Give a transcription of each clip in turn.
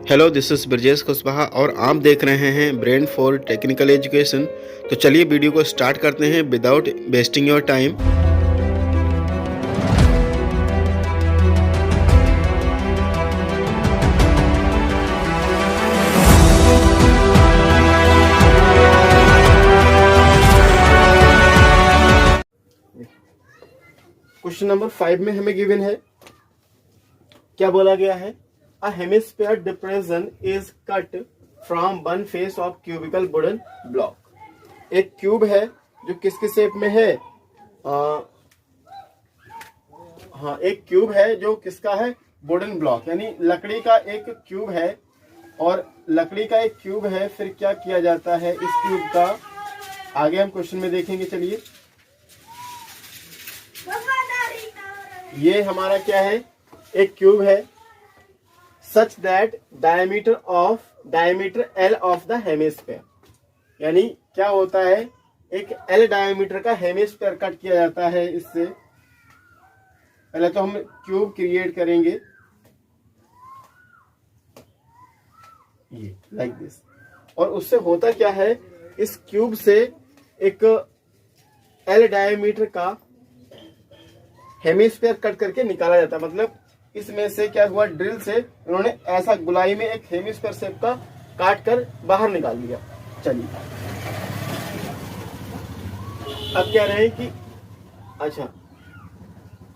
Hello, this is Brajesh Kushwaha और आप देख रहे हैं ब्रेन फॉर टेक्निकल एजुकेशन। तो चलिए वीडियो को स्टार्ट करते हैं without wasting your time. Question number 5 में हमें गिवन है, क्या बोला गया है? A hemisphere depression is cut from one face of cubical wooden block. एक क्यूब है जो किसके शेप में है? एक क्यूब है जो किसका है? वुडन ब्लॉक, यानी लकड़ी का एक क्यूब है। और लकड़ी का एक क्यूब है, फिर क्या किया जाता है इस क्यूब का? आगे हम क्वेश्चन में देखेंगे। चलिए, ये हमारा क्या है? एक क्यूब है such that diameter L of the hemisphere, यानी क्या होता है? एक L डायमीटर का हेमिस्फीयर कट किया जाता है इससे। पहले तो हम क्यूब क्रिएट करेंगे, ये लाइक दिस। और उससे होता क्या है? इस क्यूब से एक L डायमीटर का हेमिस्फीयर कट करके निकाला जाता है। मतलब इसमें से क्या हुआ? ड्रिल से उन्होंने ऐसा गुलाई में एक हेमिस्फीयर शेप का काट कर बाहर निकाल दिया। चलिए, अब कह रहे हैं कि अच्छा,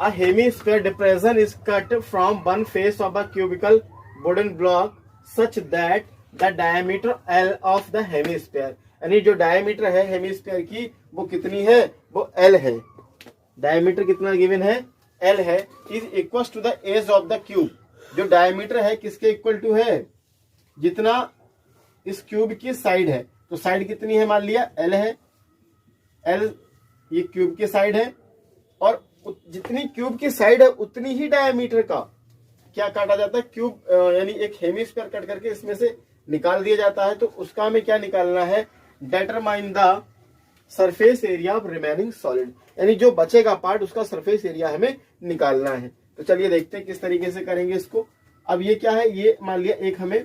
a hemisphere depression is cut from one face of a cubical wooden block such that the diameter L of the hemisphere, यानी जो डायमीटर है हेमिस्फीयर की वो कितनी है? वो L है। डायमीटर कितना गिवन है? L है। Is equal to the edge of the cube. जो डायमीटर है किसके इक्वल टू है? जितना इस क्यूब की साइड है। तो साइड कितनी है? मान लिया L है। L ये क्यूब की साइड है, और जितनी क्यूब की साइड है उतनी ही डायमीटर का क्या काटा जाता है? क्यूब, यानी एक हेमिस्फीयर कट करके इसमें से निकाल दिया जाता है। तो उसका हमें क्या निकालना है? Determine the surface area of remaining solid, यानी जो बचेगा पार्ट उसका सरफेस एरिया हमें निकालना है। तो चलिए देखते हैं किस तरीके से करेंगे इसको। अब ये क्या है? ये मान लिया एक हमें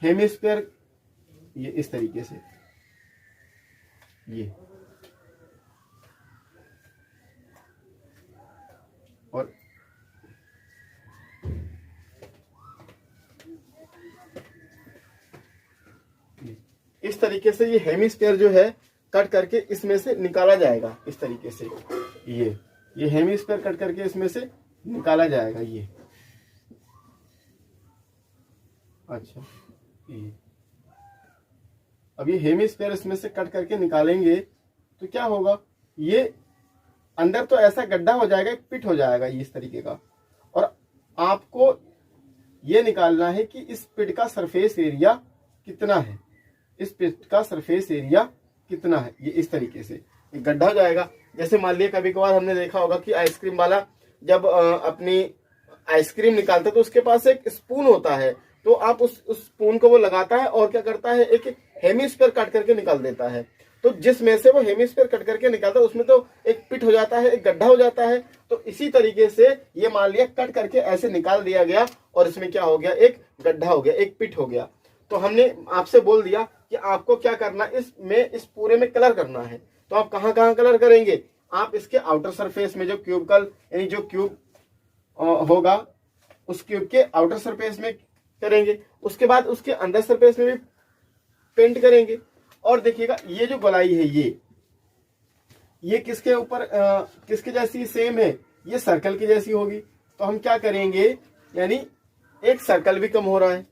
हेमिस्फीयर, ये इस तरीके से, ये और इस तरीके से ये हेमिस्फीयर जो है कट करके इसमें से निकाला जाएगा। इस तरीके से ये हेमिस्फीयर कट करके इसमें से निकाला जाएगा। ये अच्छा, ये अब ये हेमिस्फीयर इसमें से कट करके निकालेंगे तो क्या होगा? ये अंदर तो ऐसा गड्ढा हो जाएगा, एक पिट हो जाएगा ये इस तरीके का। और आपको ये निकालना है कि इस पिट का सरफेस एरिया कितना है। इस पिट का सरफेस एरिया कितना है? ये इस तरीके से एक गड्ढा हो जाएगा। जैसे मान लिया कभी कभार हमने देखा होगा कि आइसक्रीम वाला जब अपनी आइसक्रीम निकालता है तो उसके पास एक स्पून होता है। तो आप उस स्पून को वो लगाता है और क्या करता है? एक हेमिस्फीयर कट करके निकाल देता है। तो जिसमें से वो हेमिस्फीयर कट करके निकालता है उसमें तो एक पिट हो जाता है, एक गड्ढा हो जाता है। तो इसी तरीके से ये मान लिया कट करके ऐसे निकाल दिया गया और इसमें क्या हो गया? एक गड्ढा हो गया, एक पिट हो गया। तो हमने आपसे बोल दिया कि आपको क्या करना, इस पूरे में कलर करना है। तो आप कहां कहां कलर करेंगे? आप इसके आउटर सरफेस में, जो क्यूबिकल यानी जो क्यूब होगा उस क्यूब के आउटर सरफेस में करेंगे। उसके बाद उसके अंदर सरफेस में भी पेंट करेंगे। और देखिएगा ये जो गोलाई है ये किसके ऊपर किसके जैसी सेम है? ये सर्कल की जैसी होगी। तो हम क्या करेंगे? यानी एक सर्कल भी कम हो रहा है।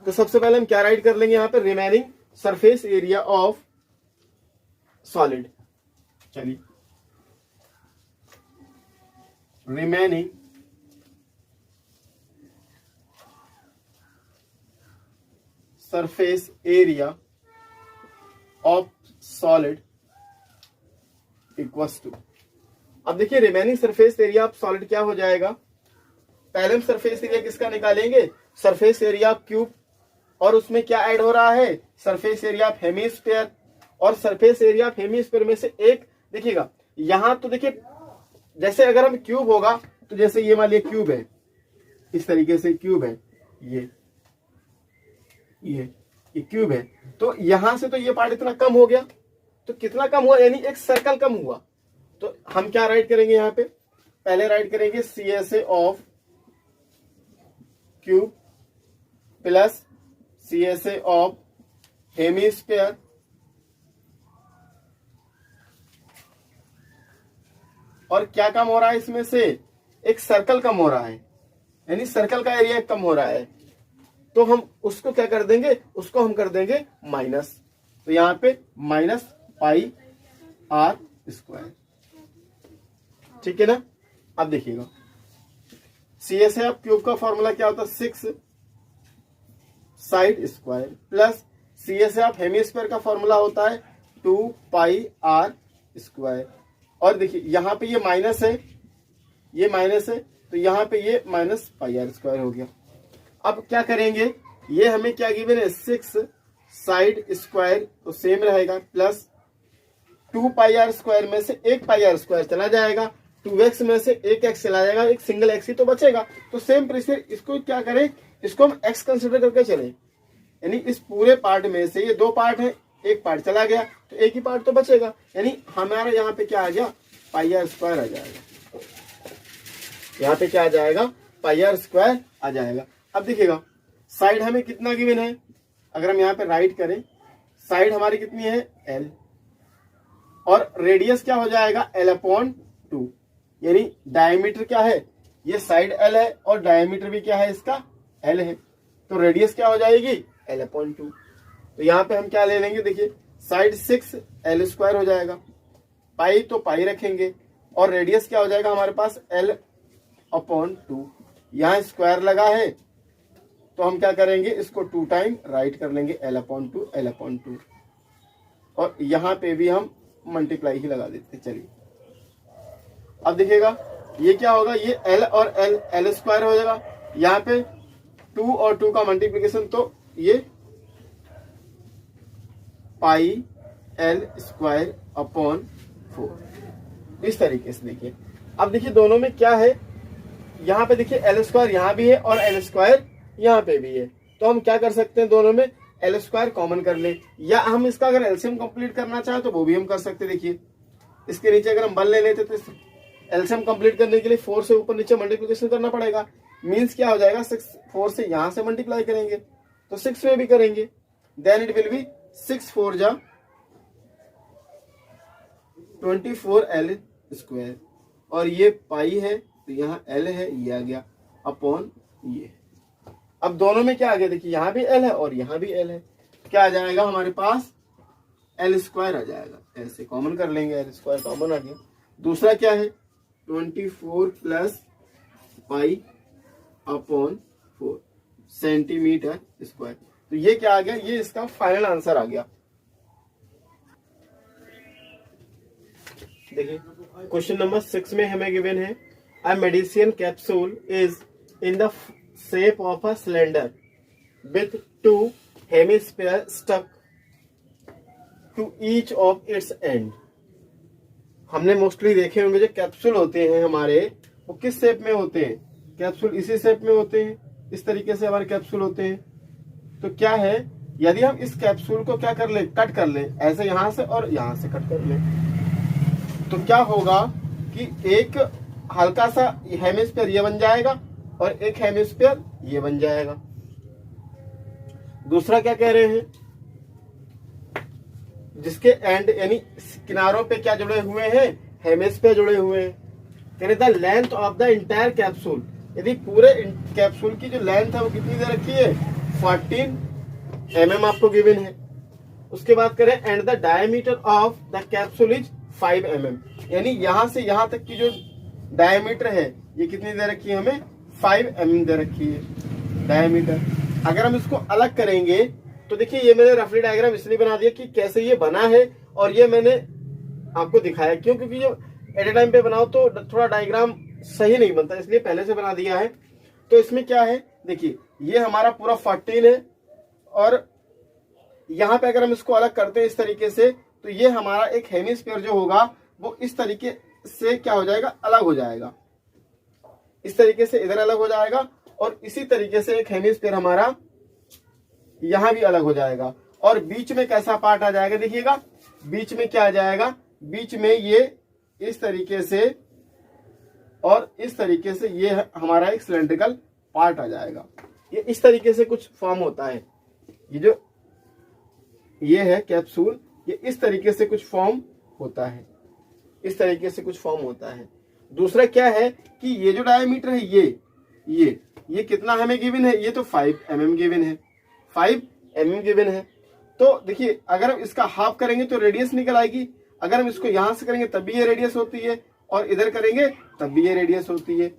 तो सबसे पहले हम क्या राइट कर लेंगे यहाँ पे? Remaining surface area of solid. चलिए, remaining surface area of solid equals to. अब देखिए remaining surface area of solid क्या हो जाएगा? पहले हम सरफेस एरिया किसका निकालेंगे? सरफेस एरिया ऑफ क्यूब, और उसमें क्या ऐड हो रहा है? Surface area of hemisphere. और सरफेस एरिया ऑफ हेमिस्फीयर में से एक देखिएगा यहां, तो देखिए जैसे अगर हम क्यूब होगा तो जैसे ये मान लिया क्यूब है, इस तरीके से क्यूब है ये, ये क्यूब है, तो यहां से तो ये पार्ट इतना कम हो गया, तो कितना कम हुआ, यानी एक सर्कल कम हुआ। तो हम क्या राइट करेंगे यहाँ पे, पहले राइट करेंगे CSA of cube plus CSA of hemisphere और क्या कम हो रहा है इसमें से, एक सर्कल कम हो रहा है, यानी सर्कल का एरिया कम हो रहा है। तो हम उसको क्या कर देंगे, उसको हम कर देंगे माइनस, तो यहां पे माइनस पाई आर स्क्वायर, ठीक है ना। अब देखिएगा CSA ऑफ क्यूब का फॉर्मूला क्या होता है, 6 side square plus CSA of hemisphere का फॉर्मूला होता है 2 पाई आर स्क्वायर। और देखिए यहाँ पे ये माइनस है, ये माइनस है, तो यहाँ पे ये माइनस पाई आर स्क्वायर हो गया। अब क्या करेंगे, ये हमें क्या गिवन है, 6 साइड स्क्वायर तो सेम रहेगा प्लस 2 पाई आर स्क्वायर में से 1 पाई आर स्क्वायर चला जाएगा, 2x में से 1x चला जाएगा, एक सिंगल x ही तो बचेगा। तो सेम प्रोसीजर, इसको क्या करें, इसको हम x कंसिडर करके चले, यानी इस पूरे पार्ट में से ये 2 पार्ट है, एक पार्ट चला गया तो एक ही पार्ट तो बचेगा, यानी हमारा यहाँ पे क्या आ गया, पाई आर स्क्वायर आ जाएगा। यहाँ पे क्या आ जाएगा, पाई आर स्क्वायर आ जाएगा। अब देखिएगा साइड हमें कितना गिवन है, अगर हम यहाँ पे राइट करें, साइड हमारी कितनी है l, और रेडियस क्या हो जाएगा l/2, यानी डायमीटर क्या है, ये साइड l है और डायमीटर भी क्या है इसका l है, तो रेडियस क्या हो जाएगी l/2। तो यहाँ पे हम क्या ले लेंगे, देखिए साइड 6 l² हो जाएगा, पाई तो पाई रखेंगे और रेडियस क्या हो जाएगा हमारे पास l/2। यहाँ स्क्वायर लगा है तो हम क्या करेंगे, इसको 2 टाइम राइट कर लेंगे l/2 और यहाँ पे भी हम मल्टीप्लाई ही लगा देते। चलिए अब देखिएगा ये क्या होगा, ये l और l² हो जाएगा, यहाँ पे 2 और 2 का मल्टीप्लीकेशन, तो ये पाई l/4 इस तरीके से। देखिए अब देखिए दोनों में क्या है, यहाँ पे देखिए l² यहाँ भी है और l² यहाँ पे भी है, तो हम क्या कर सकते हैं, दोनों में l² कॉमन कर ले, या हम इसका अगर एलसीएम कंप्लीट करना चाहे तो वो भी हम कर सकते। देखिए इसके नीचे अगर हम 1 ले लेते तो एलसीएम कंप्लीट करने के लिए 4 से ऊपर नीचे मल्टीप्लिकेशन करना पड़ेगा, मीन्स क्या हो जाएगा 4 से यहां से मल्टीप्लाई करेंगे तो 6 में भी करेंगे, देन इट विल बी 6 4 जा 24l², और ये पाई है तो यहाँ l है, ये आ गया अपॉन ये। अब दोनों में क्या आ गया, देखिए यहाँ भी l है और यहाँ भी l है, क्या आ जाएगा हमारे पास l² आ जाएगा, ऐसे कॉमन कर लेंगे, l² कॉमन आ गया। दूसरा क्या है 24 plus pi upon 4 centimetre square, तो ये क्या आ गया, ये इसका फाइनल आंसर आ गया। देखिए क्वेश्चन नंबर 6 में हमें गिवन है a medicine capsule is in the shape of a cylinder with 2 hemisphere stuck to each of its end. हमने मोस्टली देखे होंगे जो कैप्सूल होते हैं हमारे, वो किस शेप में होते हैं, कैप्सूल इसी शेप में होते हैं, इस तरीके से हमारे कैप्सूल होते हैं। तो क्या है, यदि हम इस कैप्सूल को क्या कर ले, कट कर ले, ऐसे यहां से और यहां से कट कर ले, तो क्या होगा कि एक हल्का सा हेमिस्फीयर ये बन जाएगा और एक हेमिस्फीयर ये बन जाएगा। दूसरा क्या कह रहे हैं, जिसके एंड यानी किनारों पे क्या जुड़े हुए हैं, हेमिस्फीयर जुड़े हुए हैं। कह रहे the length of the entire capsule, यदि पूरे कैप्सूल की जो लेंथ है वो कितनी दे रखी है 14 mm आपको गिवन है। उसके बाद करें and the diameter of the capsule is 5 mm, यानी यहां से यहां तक की जो डायमीटर है ये कितनी दे रखी है, हमें 5 mm दे रखी है डायमीटर। अगर हम इसको अलग करेंगे तो देखिए ये मैंने रफली डायग्राम इसलिए बना दिया कि कैसे ये बना है, और ये मैंने आपको दिखाया क्यों, क्योंकि जो एट ए टाइम पे बनाओ तो थोड़ा डायग्राम सही नहीं बनता, इसलिए पहले से बना दिया है। तो इसमें क्या है, देखिए ये हमारा पूरा 14 है, और यहाँ पे अगर हम इसको अलग करते हैं इस तरीके से, तो ये हमारा एक हेमिस्फीयर जो होगा वो इस तरीके से क्या हो जाएगा, अलग हो जाएगा, इस तरीके से इधर अलग हो जाएगा, और इसी तरीके से एक हेमिस्फीयर हमारा यहां भी अलग हो जाएगा, और बीच में कैसा पार्ट आ जाएगा देखिएगा, बीच में क्या आ जाएगा, बीच में ये इस तरीके से और इस तरीके से ये हमारा एक सिलेंड्रिकल पार्ट आ जाएगा। ये इस तरीके से कुछ फॉर्म होता है, ये जो ये है कैप्सूल, ये इस तरीके से कुछ फॉर्म होता है, इस तरीके से कुछ फॉर्म होता है। दूसरा क्या है कि ये जो डायमीटर है ये कितना हमें गिवन है, ये तो 5 mm गिवन है, 5 mm गिवन है। तो देखिए अगर हम इसका हाफ करेंगे तो रेडियस निकल आएगी, अगर हम इसको यहां से करेंगे तब भी ये रेडियस होती है, और इधर करेंगे तब भी ये रेडियस होती है।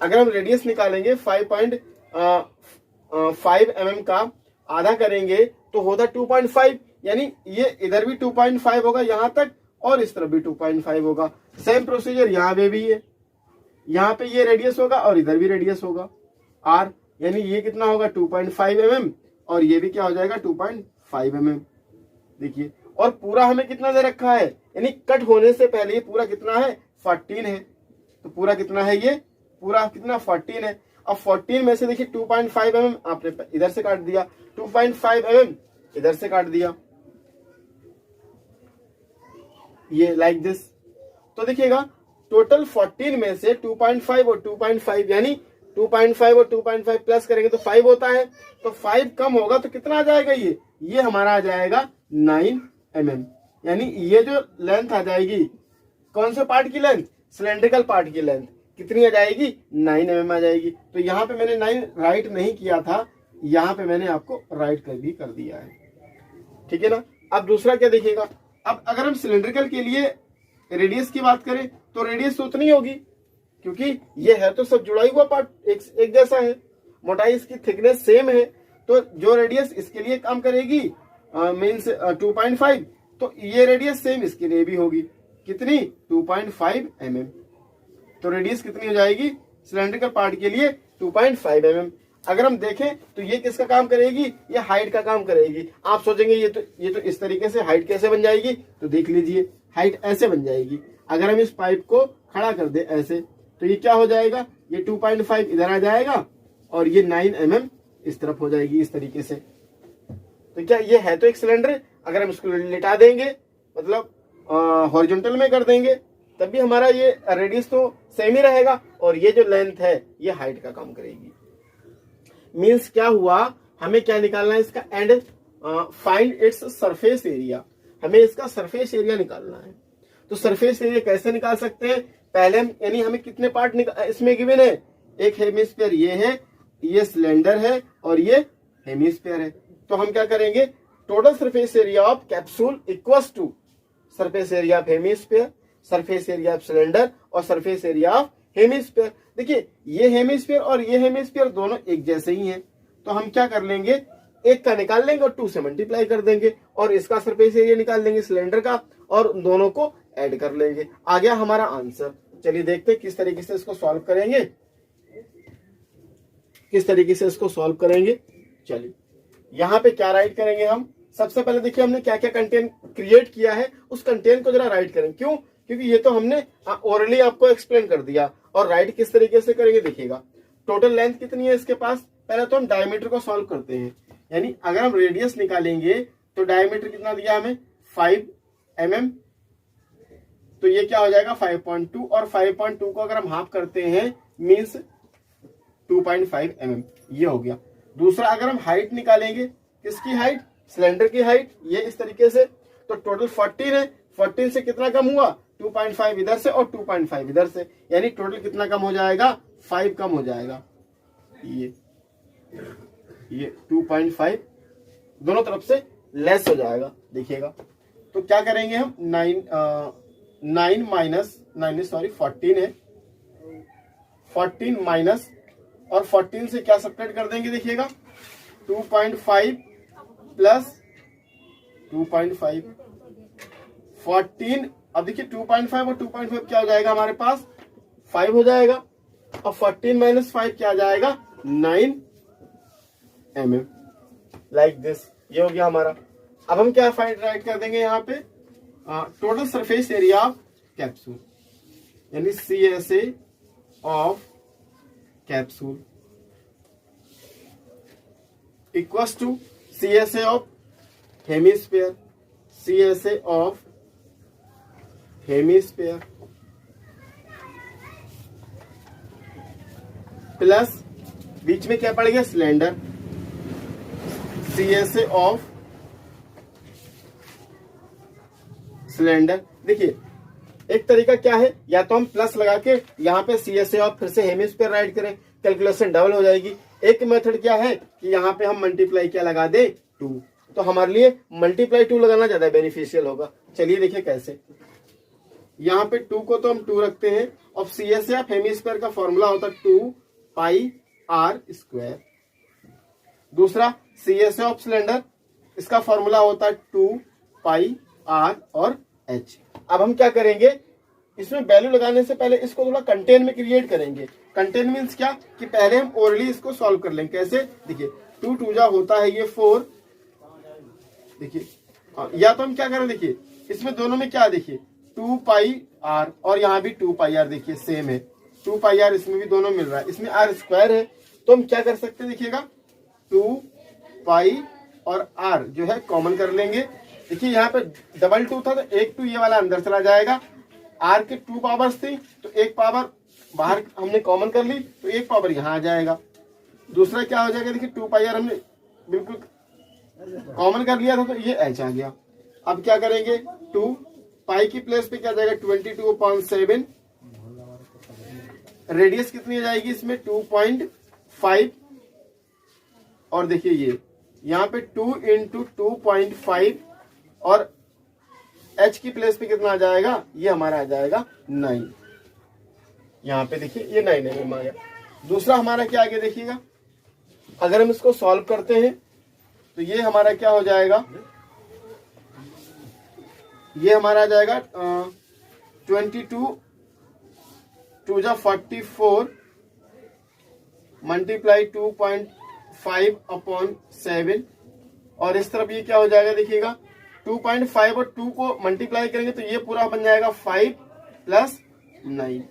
अगर हम रेडियस निकालेंगे 5.5 mm का आधा करेंगे तो होता 2.5, यानी ये इधर भी 2.5 होगा यहां तक, और इस तरफ भी 2.5 होगा। सेम प्रोसीजर यहाँ पे भी है, यहाँ पे ये रेडियस होगा और इधर भी रेडियस होगा r, यानी ये कितना होगा 2.5 mm, और ये भी क्या हो जाएगा 2.5 mm। देखिए, और पूरा हमें कितना दे रखा है, यानी कट होने से पहले ये पूरा कितना है 14 है, तो पूरा कितना है, ये पूरा कितना 14 है। अब 14 में से देखिए 2.5 mm आपने इधर से काट दिया, 2.5 mm इधर से काट दिया, ये लाइक दिस। तो देखिएगा टोटल 14 में से 2.5 और 2.5 यानी 2.5 और 2.5 प्लस करेंगे तो 5 होता है, तो 5 कम होगा तो कितना आ जाएगा, ये हमारा आ जाएगा 9 mm, यानी ये जो लेंथ आ जाएगी, कौन से पार्ट की लेंथ, सिलेंड्रिकल पार्ट की लेंथ कितनी आ जाएगी, 9 mm आ जाएगी। तो यहाँ पे मैंने 9 राइट नहीं किया था, यहाँ पे मैंने आपको राइट भी कर दिया है, ठीक है ना। अब दूसरा क्या देखिएगा, अब अगर हम सिलेंड्रिकल के लिए रेडियस की बात करें तो रेडियस तो उतनी होगी, क्योंकि ये है तो सब जुड़ा हुआ पार्ट, एक जैसा है, मोटाई इसकी थिकनेस सेम है, तो जो रेडियस इसके लिए काम करेगी मीन्स 2.5, तो ये रेडियस सेम इसके लिए भी होगी, कितनी 2.5 mm। तो रेडियस कितनी हो जाएगी सिलेंड्रिकल पार्ट के लिए 2.5 mm। अगर हम देखें तो ये किसका काम करेगी, ये हाइट का काम करेगी। आप सोचेंगे ये तो इस तरीके से हाइट कैसे बन जाएगी, तो देख लीजिए हाइट ऐसे बन जाएगी। अगर हम इस पाइप को खड़ा कर दे ऐसे, तो ये क्या हो जाएगा, ये 2.5 इधर आ जाएगा और ये 9 mm इस तरफ हो जाएगी, इस तरीके से। तो क्या ये है तो एक सिलेंडर, अगर हम इसको लिटा देंगे मतलब हॉरिजॉन्टल में कर देंगे तब भी हमारा ये रेडियस तो सेम ही रहेगा, और ये जो लेंथ है ये हाइट का काम करेगी। मीन्स क्या हुआ, हमें क्या निकालना है इसका and, find its surface area, हमें इसका सरफेस एरिया निकालना है। तो सरफेस एरिया कैसे निकाल सकते हैं, पहले हम यानी हमें कितने पार्ट इसमें गिवन है, एक हेमिस्फीयर ये है, ये सिलेंडर है और ये हेमिस्फीयर है। तो हम क्या करेंगे, total surface area of capsule equals to surface area of hemisphere, surface area of cylinder और सरफेस एरिया ऑफ हेमिस्फीयर। देखिए ये हेमिस्फीयर और ये हेमिस्फीयर दोनों एक जैसे ही हैं, तो हम क्या कर लेंगे, एक का निकाल लेंगे और 2 से मल्टीप्लाई कर देंगे, और इसका सरफेस एरिया निकाल लेंगे सिलेंडर का, और दोनों को ऐड कर लेंगे। आ गया हमारा आंसर। चलिए देखते हैं किस तरीके से इसको सॉल्व करेंगे, किस तरीके से इसको सॉल्व करेंगे। चलिए यहाँ पे क्या राइट करेंगे हम, सबसे पहले देखिए हमने क्या क्या कंटेंट क्रिएट किया है, उस कंटेंट को जरा राइट करें। क्यों, क्योंकि ये तो हमने ओरली आपको एक्सप्लेन कर दिया, और राइट किस तरीके से करेंगे देखिएगा। टोटल लेंथ कितनी है इसके पास, पहले तो हम डायमीटर को सॉल्व करते हैं, यानी अगर हम रेडियस निकालेंगे तो डायमीटर कितना दिया हमें 5 mm, तो ये क्या हो जाएगा 5.2, और 5.2 को अगर हम हाफ करते हैं मीन्स 2.5 mm, ये हो गया। दूसरा अगर हम हाइट निकालेंगे, किसकी हाइट, सिलेंडर की हाइट, ये इस तरीके से, तो टोटल 14 है, 14 से कितना कम हुआ 2.5 इधर से और 2.5 इधर से, यानी टोटल कितना कम हो जाएगा 5 कम हो जाएगा, ये 2.5 दोनों तरफ से लेस हो जाएगा। देखिएगा तो क्या करेंगे हम, 9 माइनस 14 है, 14 माइनस और 14 से क्या सब्ट्रैक्ट कर देंगे, देखिएगा 2.5 प्लस 2.5, 14। अब देखिए 2.5 और 2.5 क्या हो जाएगा हमारे पास 5 हो जाएगा, और 14 माइनस 5 क्या आ जाएगा 9 mm, लाइक दिस। ये हो गया हमारा। अब हम क्या फाइंड राइट कर देंगे यहाँ पे, total surface area of capsule, यानी CSA of capsule equals to CSA of hemisphere, CSA of hemisphere plus बीच में क्या पड़ गया, सिलेंडर, CSA ऑफ सिलेंडर। देखिए एक तरीका क्या है, या तो हम प्लस लगा के यहाँ पे CSA ऑफ फिर से हेमिस्फीयर राइट करें, कैलकुलेशन डबल हो जाएगी। एक मेथड क्या है कि यहाँ पे हम मल्टीप्लाई क्या लगा दे, 2, तो हमारे लिए मल्टीप्लाई 2 लगाना ज्यादा बेनिफिशियल होगा। चलिए देखिए कैसे। यहाँ पे 2 को तो हम 2 रखते हैं, और CSA ऑफ हेमिस्फीयर का फॉर्मूला होता है 2 पाई आर स्क्वायर। दूसरा CSA ऑफ सिलेंडर, इसका फॉर्मूला होता है 2 पाई आर और एच। अब हम क्या करेंगे, इसमें वैल्यू लगाने से पहले इसको थोड़ा कंटेन में क्रिएट करेंगे। कंटेन मीन्स क्या कि पहले हम ओरली इसको सॉल्व कर लेंगे। कैसे, देखिए 2 2 जा होता है ये 4, देखिए या तो हम क्या करें, देखिए इसमें दोनों में क्या, देखिए 2 पाई आर और यहाँ भी 2 पाई आर, देखिए सेम है 2 पाई आर, इसमें भी दोनों मिल रहा है, इसमें आर स्क्वायर है, तो हम क्या कर सकते हैं, देखिएगा 2 पाई और आर जो है कॉमन कर लेंगे। देखिए यहाँ पे डबल 2 था तो एक 2 ये वाला अंदर चला जाएगा, आर के 2 पावर्स थी तो एक पावर बाहर हमने कॉमन कर ली तो एक पावर यहाँ आ जाएगा। दूसरा क्या हो जाएगा, देखिए 2 पाई आर हमने बिल्कुल कॉमन कर लिया था तो ये एच आ गया। अब क्या करेंगे, 2 पाई की प्लेस पे क्या जाएगा 22/7, रेडियस कितनी आ जाएगी इसमें 2.5, और देखिए ये यहाँ पे 2 × 2.5 और h की प्लेस पे कितना आ जाएगा, ये हमारा आ जाएगा 9। यहाँ पे देखिए ये 9 आ गया। दूसरा हमारा क्या आगे देखिएगा, अगर हम इसको सॉल्व करते हैं तो ये हमारा क्या हो जाएगा, ये हमारा आ जाएगा 22 2 जा 44 मल्टीप्लाई 2.5/7, और इस तरफ ये क्या हो जाएगा, देखिएगा 2.5 और 2 को मल्टीप्लाई करेंगे तो ये पूरा बन जाएगा 5 + 9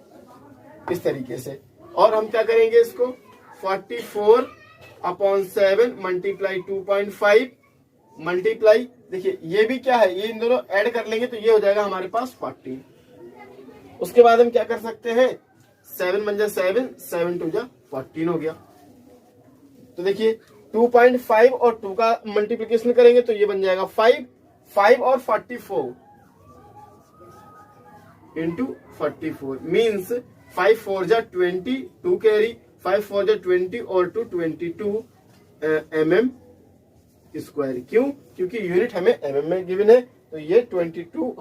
इस तरीके से। और हम क्या करेंगे इसको 44/7 मल्टीप्लाई 2.5 मल्टीप्लाई, देखिए ये भी क्या है, ये इन दोनों ऐड कर लेंगे तो ये हो जाएगा हमारे पास 40। उसके बाद हम क्या कर सकते हैं, 7 × 7 7 2 जा 14 हो गया। तो देखिए 2.5 और 2 का मल्टीप्लिकेशन करेंगे तो ये बन जाएगा 5 और 44 × 44 मीन्स 5 4 जा 20, 2 कैरी 5 4 जा 20 और 2 22 mm स्क्वायर। क्यों, क्योंकि यूनिट हमें mm में गिवन है तो ये 2200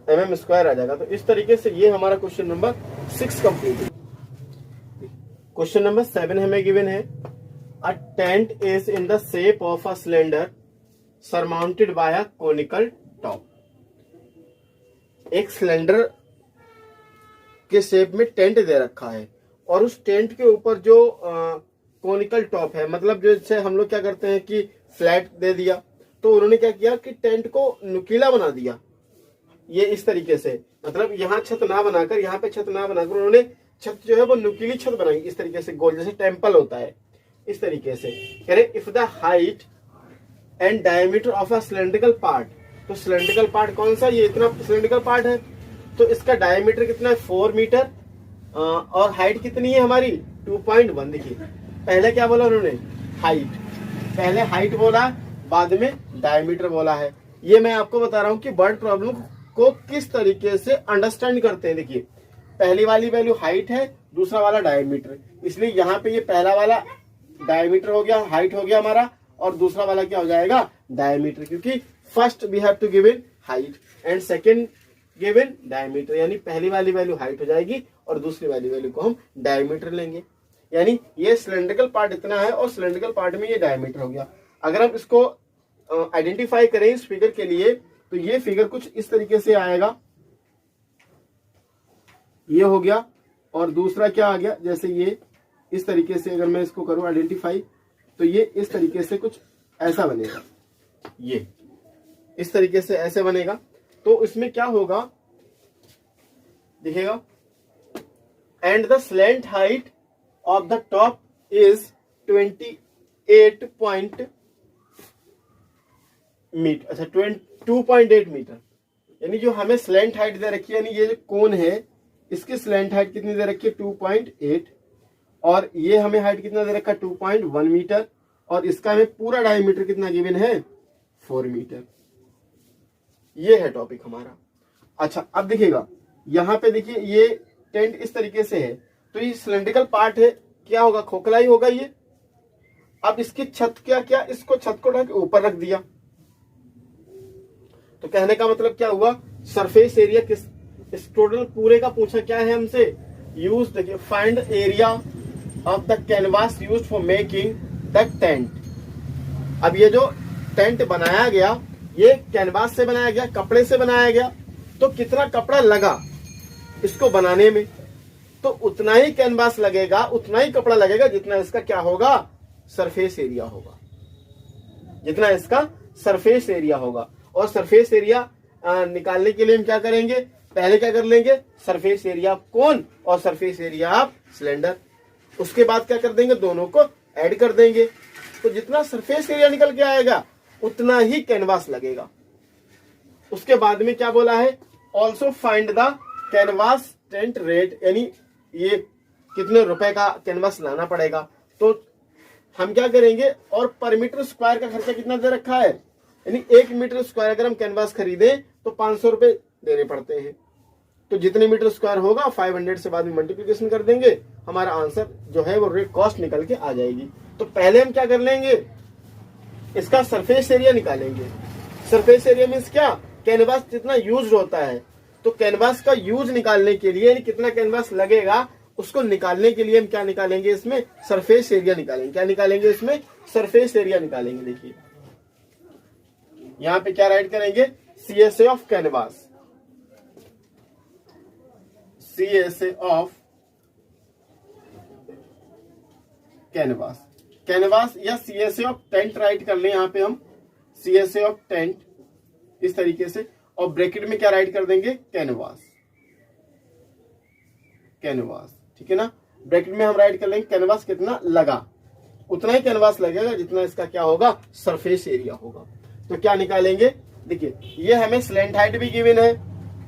mm स्क्वायर आ जाएगा। तो इस तरीके से ये हमारा क्वेश्चन नंबर 6 कंप्लीट है। क्वेश्चन नंबर 7 हमें गिवन है, a tent is in the shape of a cylinder surmounted by a conical top. एक सिलेंडर के शेप में टेंट दे रखा है और उस टेंट के ऊपर जो कोनिकल टॉप है, मतलब जो जैसे हम लोग क्या करते हैं कि फ्लैट दे दिया, तो उन्होंने क्या किया कि टेंट को नुकीला बना दिया। ये इस तरीके से, मतलब यहाँ छत ना बनाकर, यहाँ पे छत ना बनाकर उन्होंने छत जो है वो नुकीली छत बनाई इस तरीके से, गोल जैसे टेम्पल होता है इस तरीके से। कह रहे if the height and diameter of a cylindrical part, तो सिलेंड्रिकल पार्ट कौन सा, ये इतना सिलेंड्रिकल पार्ट है, तो इसका डायमीटर कितना है 4 मीटर और हाइट कितनी है हमारी 2.1। देखिए पहले क्या बोला उन्होंने, हाइट, पहले हाइट बोला बाद में डायमीटर बोला है। ये मैं आपको बता रहा हूं कि वर्ड प्रॉब्लम को किस तरीके से अंडरस्टैंड करते हैं। देखिए पहली वाली वैल्यू हाइट है, दूसरा वाला डायमीटर, इसलिए यहाँ पे ये पहला वाला डायमीटर हो गया, हाइट हो गया हमारा, और दूसरा वाला क्या हो जाएगा डायमीटर, क्योंकि first we have to given height and second given diameter, यानी पहली वाली वैल्यू हाइट हो जाएगी और दूसरी वाली वैल्यू को हम डायमीटर लेंगे। यानी ये सिलेंड्रिकल पार्ट इतना है और सिलेंड्रिकल पार्ट में ये डायमीटर हो गया। अगर हम इसको आइडेंटिफाई करें इस फिगर के लिए तो ये फिगर कुछ इस तरीके से आएगा, ये हो गया, और दूसरा क्या आ गया, जैसे ये इस तरीके से अगर मैं इसको करूं आइडेंटिफाई तो ये इस तरीके से कुछ ऐसा बनेगा, ये इस तरीके से ऐसे बनेगा। तो इसमें क्या होगा दिखेगा, and the slant height of the top is 20 8 point metre, अच्छा 2.8 मीटर, यानी जो हमें स्लैंट हाइट दे रखी है, यानी ये जो कोन है इसकी स्लैंट हाइट कितनी दे रखी है 2.8, और ये हमें हाइट कितना दे रखा है 2.1 मीटर, और इसका हमें पूरा डायमीटर कितना गिवन है 4 मीटर। ये है टॉपिक हमारा। अच्छा अब देखिएगा यहाँ पे देखिए ये टेंट इस तरीके से है, तो ये सिलेंड्रिकल पार्ट है, क्या होगा खोखला ही होगा ये। अब इसकी छत क्या इसको छत को ढक ऊपर रख दिया, तो कहने का मतलब क्या हुआ, सरफेस एरिया किस इस टोटल पूरे का पूछा क्या है हमसे, यूज देखिए find area of the canvas used for making the tent. अब ये जो टेंट बनाया गया ये कैनवास से बनाया गया, कपड़े से बनाया गया, तो कितना कपड़ा लगा इसको बनाने में, तो उतना ही कैनवास लगेगा, उतना ही कपड़ा लगेगा जितना इसका क्या होगा सरफेस एरिया होगा, जितना इसका सरफेस एरिया होगा। और सरफेस एरिया निकालने के लिए हम क्या करेंगे, पहले क्या कर लेंगे सरफेस एरिया ऑफ कोन और सरफेस एरिया ऑफ सिलेंडर, उसके बाद क्या कर देंगे दोनों को ऐड कर देंगे, तो जितना सरफेस एरिया निकल के आएगा उतना ही कैनवास लगेगा। उसके बाद में क्या बोला है, also find the canvas tent rate, यानी ये कितने रुपए का कैनवास लाना पड़ेगा, तो हम क्या करेंगे, और पर मीटर स्क्वायर का खर्चा कितना दे रखा है, यानी 1 मीटर स्क्वायर अगर हम कैनवास खरीदें तो 500 रुपए देने पड़ते हैं, तो जितने मीटर स्क्वायर होगा 500 से बाद में मल्टीप्लिकेशन कर देंगे, हमारा आंसर जो है वो रेट कॉस्ट निकल के आ जाएगी। तो पहले हम क्या कर लेंगे, इसका सरफेस एरिया निकालेंगे। सरफेस एरिया मीन्स क्या, कैनवास जितना यूज होता है, तो कैनवास का यूज निकालने के लिए यानी कितना कैनवास लगेगा उसको निकालने के लिए हम क्या निकालेंगे, इसमें सरफेस एरिया निकालेंगे। क्या निकालेंगे, इसमें सरफेस एरिया निकालेंगे। देखिए यहां पे क्या राइट करेंगे, CSA of canvas, CSA of canvas, canvas या CSA ऑफ टेंट राइट कर ले यहां पे हम, CSA ऑफ टेंट इस तरीके से, और ब्रैकेट में क्या राइट कर देंगे कैनवास, कैनवास, ठीक है ना। ब्रैकेट में हम राइट कर लेंगे कैनवास कितना लगा, उतना ही कैनवास लगेगा जितना इसका क्या होगा सरफेस एरिया होगा। तो क्या निकालेंगे, देखिए ये हमें स्लैंट हाइट भी गिवन है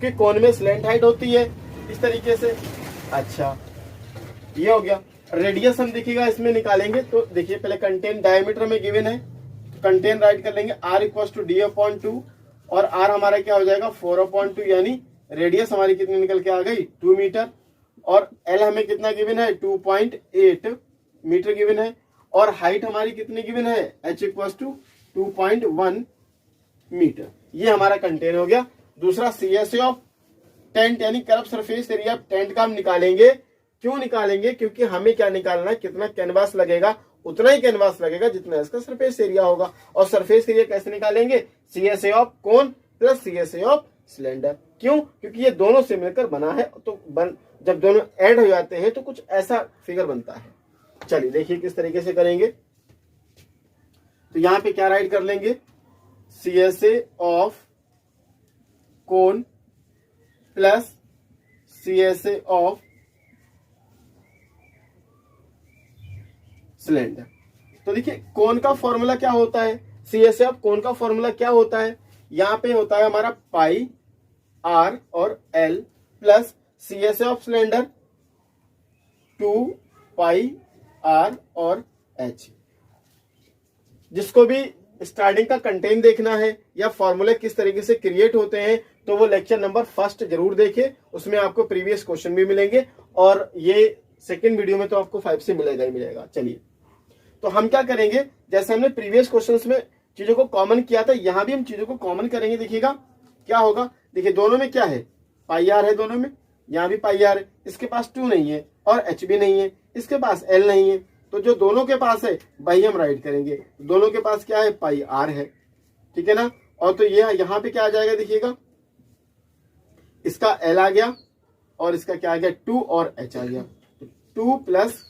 कि कोन में स्लैंट हाइट होती है इस तरीके से। अच्छा ये हो गया, रेडियस हम देखिएगा इसमें निकालेंगे, तो देखिए पहले कंटेन डायमीटर में गिवन है, कंटेन राइट कर लेंगे R = D/2, और R हमारा क्या हो जाएगा 4/2, यानी रेडियस हमारी कितनी निकल के आ गई 2 मीटर, और L हमें कितना गिवन है 2.8 मीटर गिवन है, और हाइट हमारी कितनी गिवन है H = 2.1 मीटर। ये हमारा कंटेन हो गया। दूसरा CSA ऑफ टेंट यानी curve surface area of tent का हम निकालेंगे। क्यों निकालेंगे, क्योंकि हमें क्या निकालना है, कितना कैनवास लगेगा, उतना ही कैनवास लगेगा जितना इसका सरफेस एरिया होगा। और सरफेस एरिया कैसे निकालेंगे, CSA of cone plus CSA of cylinder. क्यों, क्योंकि ये दोनों से मिलकर बना है, तो जब दोनों ऐड हो जाते हैं तो कुछ ऐसा फिगर बनता है। चलिए देखिए किस तरीके से करेंगे। तो यहां पे क्या राइट कर लेंगे, CSA of cone plus CSA of cylinder. तो देखिए कोन का फॉर्मूला क्या होता है, CSA ऑफ कोन का फॉर्मूला क्या होता है, यहां पे होता है हमारा पाई R और L plus CSA of cylinder 2 pi R और H। जिसको भी स्टार्टिंग का कंटेंट देखना है या फॉर्मूले किस तरीके से क्रिएट होते हैं, तो वो लेक्चर नंबर 1 जरूर देखें, उसमें आपको प्रीवियस क्वेश्चन भी मिलेंगे, और ये सेकंड वीडियो में तो आपको 5 से मिलेगा ही मिलेगा। चलिए तो हम क्या करेंगे, जैसे हमने प्रीवियस क्वेश्चंस में चीजों को कॉमन किया था, यहां भी हम चीजों को कॉमन करेंगे। देखिएगा क्या होगा, देखिए दोनों में क्या है, पाई आर है दोनों में, यहां भी पाई आर है, इसके पास 2 नहीं है और H भी नहीं है, इसके पास L नहीं है, तो जो दोनों के पास है वही हम राइट करेंगे। दोनों के पास क्या है, पाई आर है, ठीक है ना। और तो ये यहां पे क्या आ जाएगा, देखिएगा इसका L आ गया और इसका क्या आ गया 2 और H आ गया, तो 2 प्लस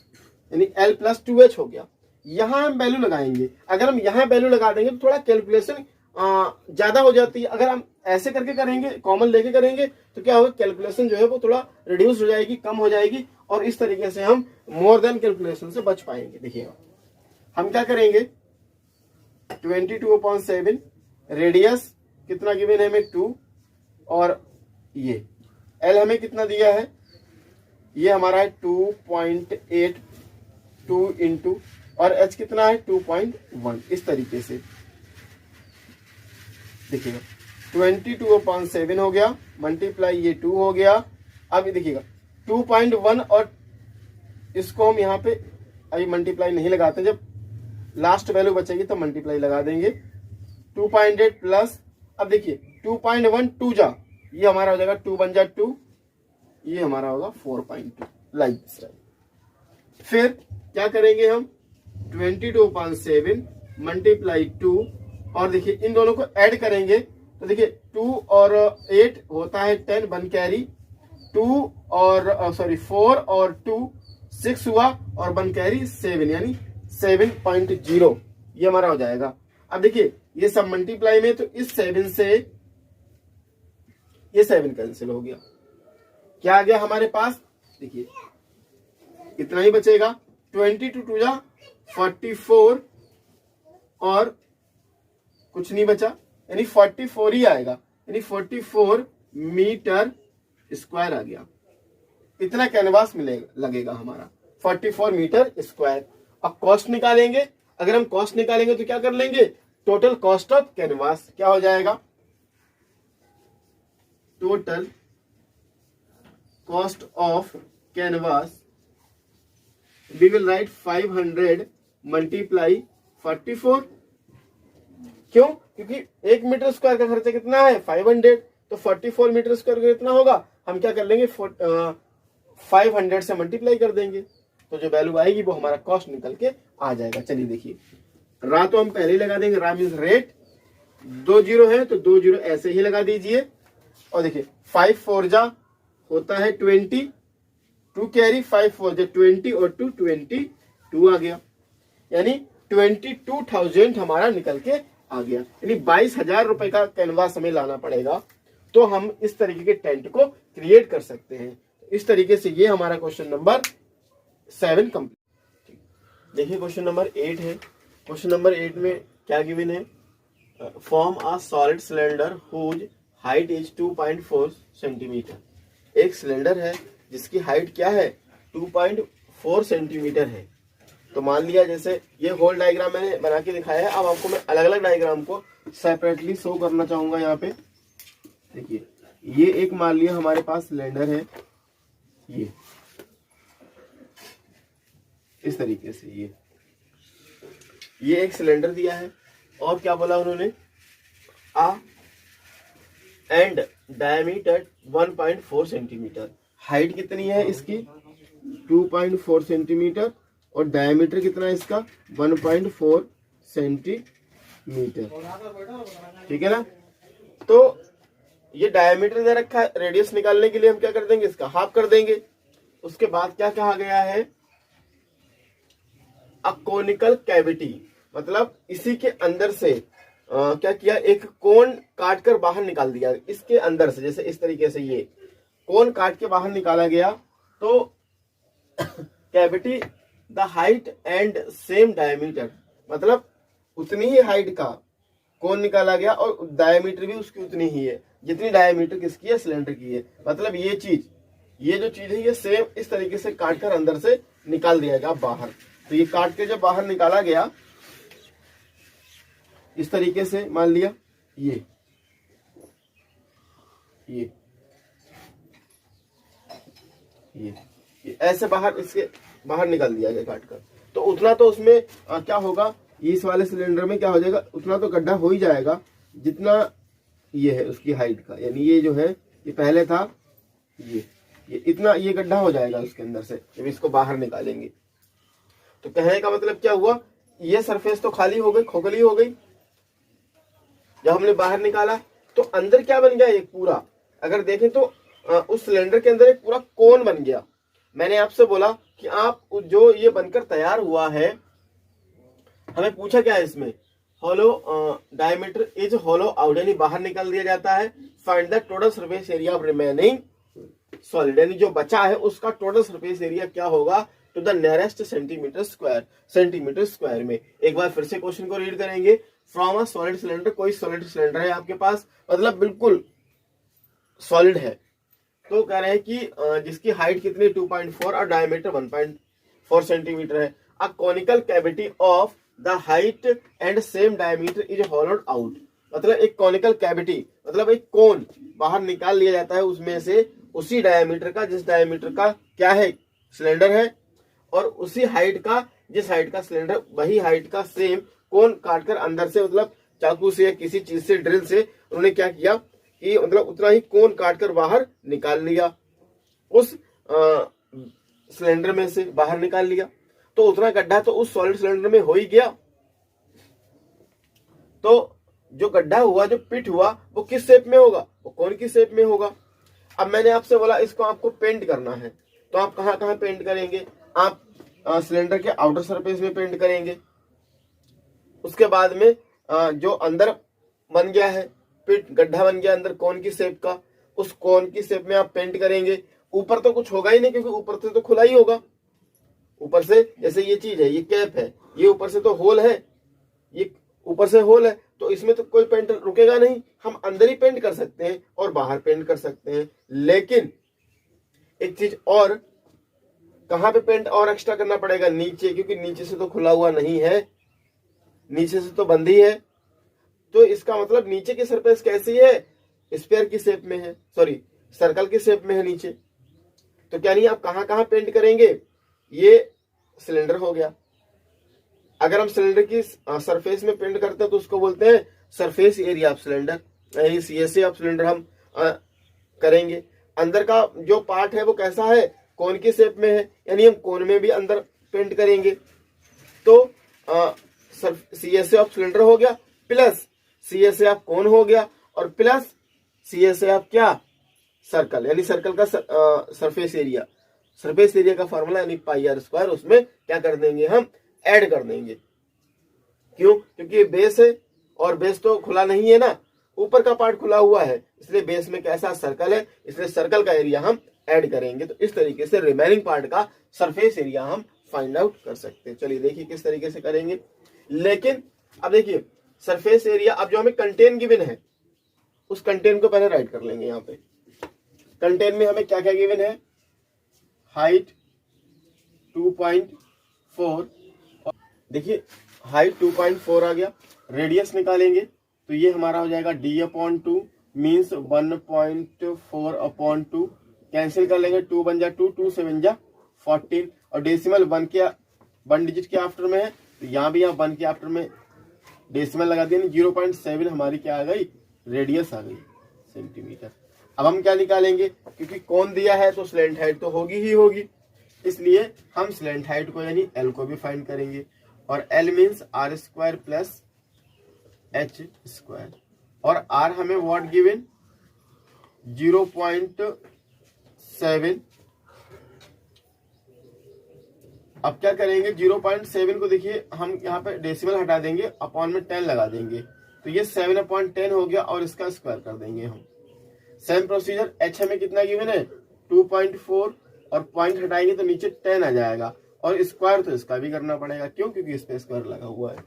यानी L प्लस 2H हो गया। यहां हम वैल्यू लगाएंगे, अगर हम यहां वैल्यू लगा देंगे तो थोड़ा कैलकुलेशन ज्यादा हो जाती है। अगर हम ऐसे करके करेंगे, कॉमन लेके करेंगे, तो क्या होगा, कैलकुलेशन जो है वो थोड़ा रिड्यूस हो जाएगी, कम हो जाएगी, और इस तरीके से हम मोर देन कैलकुलेशन से बच पाएंगे। देखिएगा हम क्या करेंगे 22/7, रेडियस कितना गिवन है हमें 2, और ये एल हमें कितना दिया है, ये हमारा है 2.82 इंटू, और एच कितना है 2.1। इस तरीके से देखिएगा 22/7 हो गया, मल्टीप्लाई ये 2 हो गया। अब देखिएगा 2.1, और इसको हम यहाँ पे अभी मल्टीप्लाई नहीं लगाते, जब लास्ट वैल्यू बचेगी तो मल्टीप्लाई लगा देंगे। 2.8 प्लस, अब देखिए 2.1 2 जा, ये हमारा हो जाएगा 2 1 जा 2, ये हमारा होगा 4.2, लाइक दिस राइट। फिर क्या करेंगे हम 22/7 मल्टीप्लाई 2, और देखिए इन दोनों को ऐड करेंगे तो देखिए 2 और 8 होता है 10, 1 कैरी, 2 और 4 और 2 6 हुआ, और 1 कैरी 7, यानी 7.0 ये हमारा हो जाएगा। अब देखिए ये सब मल्टीप्लाई में, तो इस 7 से ये 7 कैंसिल हो गया, क्या आ गया हमारे पास, देखिए इतना ही बचेगा। 22 2 जा 44, और कुछ नहीं बचा, यानी 44 ही आएगा, यानी 44 मीटर स्क्वायर आ गया। इतना कैनवास लगेगा हमारा 44 मीटर स्क्वायर। अब कॉस्ट निकालेंगे, अगर हम कॉस्ट निकालेंगे तो क्या कर लेंगे, टोटल कॉस्ट ऑफ कैनवास क्या हो जाएगा, total cost of canvas we will write 500 multiply 44। क्यों, क्योंकि 1 मीटर स्क्वायर का खर्चा कितना है 500, तो 44 मीटर स्क्वायर का कितना होगा, हम क्या कर लेंगे 500 से मल्टीप्लाई कर देंगे, तो जो वैल्यू आएगी वो हमारा कॉस्ट निकल के आ जाएगा। चलिए देखिए, रा तो हम पहले ही लगा देंगे, रा मीन्स रेट, 2 जीरो है तो 2 जीरो ऐसे ही लगा दीजिए, और देखिए 5 4 जा होता है 20, 2 कैरी 5 4 जा 20, और 2 22 आ गया, यानी 22,000 हमारा निकल के आ गया, यानी 22,000 रुपए का कैनवास हमें लाना पड़ेगा, तो हम इस तरीके के टेंट को क्रिएट कर सकते हैं। इस तरीके से ये हमारा क्वेश्चन नंबर 7 कंप्लीट। देखिए क्वेश्चन नंबर 8 है। क्वेश्चन नंबर 8 में क्या गिवन है, form a solid cylinder whose height is 2.4 centimetre. एक सिलेंडर है जिसकी हाइट क्या है 2.4 सेंटीमीटर है। तो मान लिया जैसे ये होल डायग्राम मैंने बना के दिखाया है, अब आपको मैं अलग अलग डायग्राम को सेपरेटली शो करना चाहूंगा। यहाँ पे देखिए, ये एक मान लिया हमारे पास सिलेंडर है, ये इस तरीके से ये एक सिलेंडर दिया है, और क्या बोला उन्होंने, एंड डायमीटर 1.4 सेंटीमीटर। हाइट कितनी है इसकी 2.4 सेंटीमीटर, और डायमीटर कितना है इसका 1.4 सेंटीमीटर, ठीक है ना। तो ये डायमीटर दे रखा है, रेडियस निकालने के लिए हम क्या कर देंगे, इसका हाफ कर देंगे। उसके बाद क्या कहा गया है, अ कोनिकल कैविटी, मतलब इसी के अंदर से क्या किया, एक कोन काट कर बाहर निकाल दिया इसके अंदर से, जैसे इस तरीके से ये कोन काट के बाहर निकाला गया। तो cavity the height and same diameter, मतलब उतनी ही हाइट का कोन निकाला गया, और डायमीटर भी उसकी उतनी ही है जितनी डायमीटर किसकी है, सिलेंडर की है। मतलब ये जो चीज है ये सेम इस तरीके से काट कर अंदर से निकाल दिया गया बाहर। तो ये काट के जब बाहर निकाला गया इस तरीके से, मान लिया ये ऐसे बाहर, इसके बाहर निकाल दिया गया काट कर, तो उतना तो उसमें क्या होगा, इस वाले सिलेंडर में क्या हो जाएगा, उतना तो गड्ढा हो ही जाएगा जितना ये है उसकी हाइट का। यानी ये जो है, ये पहले था ये इतना, ये गड्ढा हो जाएगा उसके अंदर से जब इसको बाहर निकालेंगे। तो कहने का मतलब क्या हुआ, ये सरफेस तो खाली हो गई, खोखली हो गई। जब हमने बाहर निकाला तो अंदर क्या बन गया, एक पूरा, अगर देखें तो उस सिलेंडर के अंदर एक पूरा कोन बन गया। मैंने आपसे बोला कि आप जो ये बनकर तैयार हुआ है, हमें पूछा क्या है इसमें, होलो डायमीटर इज होलो आउट, यानी बाहर निकाल दिया जाता है। Find the total surface area of remaining solid, यानी जो बचा है उसका टोटल सरफेस एरिया क्या होगा, to the nearest centimetre square में। एक बार फिर से क्वेश्चन को रीड करेंगे। फ्रॉम अ सॉलिड सिलेंडर, कोई सॉलिड सिलेंडर है आपके पास, मतलब बिल्कुल सॉलिड है, तो कह रहे हैं कि जिसकी हाइट कितनी 2.4 और डायमीटर 1.4 सेंटीमीटर है। A conical cavity of the height and same diameter is होलोड out. मतलब एक कॉनिकल कैविटी मतलब एक कोन बाहर निकाल लिया जाता है उसमें से, उसी डायमीटर का, जिस डायमीटर का क्या है सिलेंडर है, और उसी हाइट का, जिस हाइट का सिलेंडर, वही हाइट का सेम कोन काटकर अंदर से, मतलब चाकू से या किसी चीज से, ड्रिल से उन्होंने क्या किया कि मतलब उतना ही कोन काटकर बाहर निकाल लिया, उस सिलेंडर में से बाहर निकाल लिया। तो उतना गड्ढा तो उस सॉलिड सिलेंडर में हो ही गया। तो जो गड्ढा हुआ, जो पिट हुआ, वो किस शेप में होगा, वो कोन की शेप में होगा। अब मैंने आपसे बोला इसको आपको पेंट करना है, तो आप कहां कहां पेंट करेंगे? आप सिलेंडर के आउटर सरफेस में पेंट करेंगे। उसके बाद में जो अंदर बन गया है, पिट गड्ढा बन गया अंदर कोन की शेप का, उस कोन की शेप में आप पेंट करेंगे। ऊपर तो कुछ होगा ही नहीं, क्योंकि ऊपर से तो खुला ही होगा। ऊपर से जैसे ये चीज है, ये कैप है, ये ऊपर से तो होल है, ये ऊपर से होल है, तो इसमें तो कोई पेंट रुकेगा नहीं। हम अंदर ही पेंट कर सकते हैं और बाहर पेंट कर सकते हैं। लेकिन एक चीज और, कहां पे पेंट और एक्स्ट्रा करना पड़ेगा? नीचे, क्योंकि नीचे से तो खुला हुआ नहीं है, नीचे से तो बंद ही है। तो इसका मतलब नीचे की सरफेस कैसी है? स्फीयर की शेप में है, सॉरी सर्कल की शेप में है नीचे। तो क्या नहीं, आप कहां कहां पेंट करेंगे? ये सिलेंडर हो गया। अगर हम सिलेंडर की सरफेस में पेंट करते हैं तो उसको बोलते हैं surface area of cylinder, CSA of cylinder हम करेंगे। अंदर का जो पार्ट है वो कैसा है? कोन की शेप में है, यानी हम कोन में भी अंदर पेंट करेंगे। तो सीएसए ऑफ सिलेंडर हो गया, प्लस सीएसए ऑफ कोन हो गया, और प्लस सीएसए ऑफ क्या? सर्कल, यानी सर्कल का सरफेस एरिया। सरफेस एरिया का फॉर्मूला यानी पाई आर स्क्वायर, उसमें क्या कर देंगे? हम ऐड कर देंगे। क्यों? क्योंकि ये बेस है और बेस तो खुला नहीं है ना, ऊपर का पार्ट खुला हुआ है, इसलिए बेस में कैसा? सर्कल है, इसलिए सर्कल का एरिया हम ऐड करेंगे। तो इस तरीके से रिमेनिंग पार्ट का सरफेस एरिया हम फाइंड आउट कर सकते हैं। चलिए देखिए किस तरीके से करेंगे। लेकिन अब देखिए सरफेस एरिया, अब जो हमें कंटेन गिवन है उस कंटेन को पहले राइट कर लेंगे। यहाँ पे कंटेन में हमें क्या क्या गिवन है? हाइट 2.4, देखिए हाइट 2.4 आ गया। रेडियस निकालेंगे तो ये हमारा हो जाएगा d/2 मीन्स 1.4/2। कैंसिल कर लेंगे, 2 बन जा 2, 2 से बन जा 14, और डेसिमल 1 डिजिट के आफ्टर में है, तो यहाँ भी यहाँ 1 के आफ्टर में डेसिमल लगा दिया। 0.7 हमारी क्या आ गई? रेडियस आ गई सेंटीमीटर। अब हम क्या निकालेंगे? क्योंकि कौन दिया है तो स्लैंट हाइट तो होगी ही होगी, इसलिए हम स्लैंट हाइट को यानी एल को भी फाइंड करेंगे। और L means r square plus h square, और आर हमें व्हाट गिवन? 0.7। अब क्या करेंगे? 0.7 को देखिए हम यहाँ पे डेसिमल हटा देंगे, अपॉन में 10 लगा देंगे, तो ये 7/10 हो गया, और इसका स्क्वायर कर देंगे हम। सेम प्रोसीजर, एच हमें कितना गिवन है? 2.4, और पॉइंट हटाएंगे तो नीचे 10 आ जाएगा, और स्क्वायर तो इसका भी करना पड़ेगा। क्यों? क्योंकि इस पे स्क्वायर लगा हुआ है।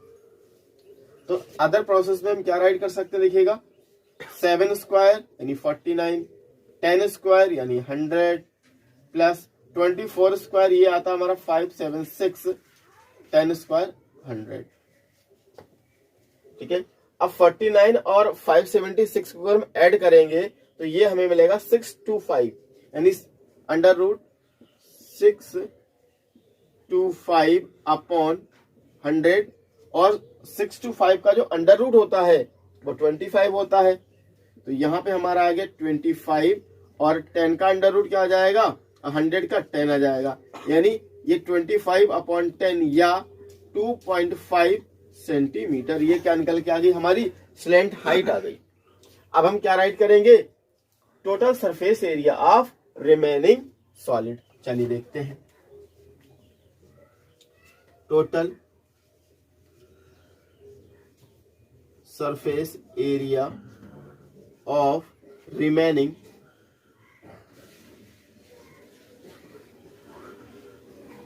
तो अदर प्रोसेस में हम क्या राइट कर सकते हैं? देखिएगा 7 स्क्वायर यानी 49, 10 स्क्वायर यानी 100, प्लस 24 स्क्वायर ये आता है हमारा 576, 10 स्क्वायर 100। ठीक है। अब 49 और 576 को अगर हम ऐड करेंगे तो ये हमें मिलेगा 625, यानी अंडर रूट 625/100, और 625 का जो अंडर रूट होता है वो 25 होता है। तो यहाँ पे हमारा आ गया 25, और 10 का अंडर रूट क्या आ जाएगा? 100 का 10 आ जाएगा, यानी ये 25/10 या 2.5 सेंटीमीटर। ये क्या निकल के आ गई? हमारी स्लैंट हाइट आ गई। अब हम क्या राइट करेंगे? Total surface area of remaining solid. चलिए देखते हैं। Total surface area of